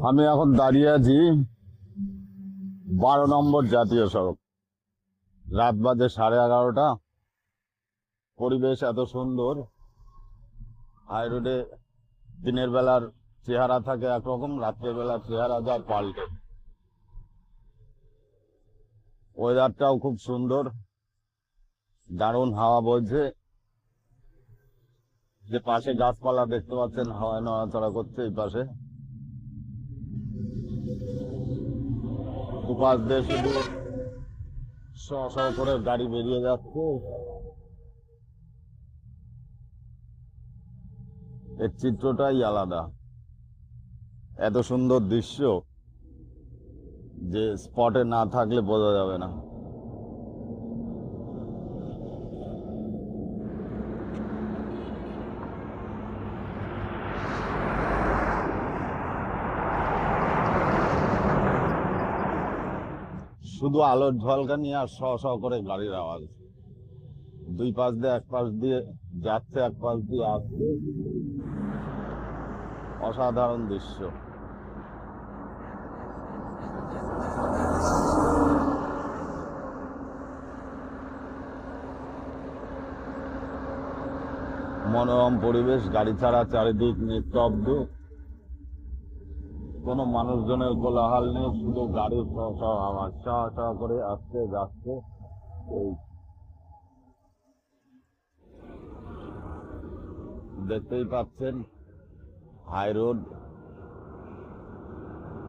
আমি এখন দাঁড়িয়ে আছি 12 নম্বর জাতীয় সড়ক। রাত বাজে 11:30। পরিবেশ এত সুন্দর। হাই রোডে দিনের বেলার চেহারা থাকে একরকম, রাত্রের বেলার চেহারা যা পাল্টে। ওয়েদারটাও খুব সুন্দর, দারুণ হাওয়া বইছে। যে পাশে গাছপালা দেখতে পাচ্ছেন হাওয়ায় নড়াচড়া করছে। এই পাশে দুপাশ দিয়ে শুধু শ শ করে গাড়ি বেরিয়ে যাচ্ছে। এর চিত্রটাই আলাদা। এত সুন্দর দৃশ্য যে স্পটে না থাকলে বোঝা যাবে না। শুধু আলোর ঝলকানি আর শ শ করে গাড়ির আওয়াজ। দুই পাশ দিয়ে এক পাশ দিয়ে যাচ্ছে, এক পাশ দিয়ে আসছে। অসাধারণ দৃশ্য। মনোরম পরিবেশ, গাড়ি ছাড়া চারিদিক নিস্তব্ধ। কোনো মানুষজনের কোলাহল নেই, শুধু গাড়ির শ শ আওয়াজ, শ শ করে আসছে যাচ্ছে। এই দেখতেই পাচ্ছেন হাই রোড।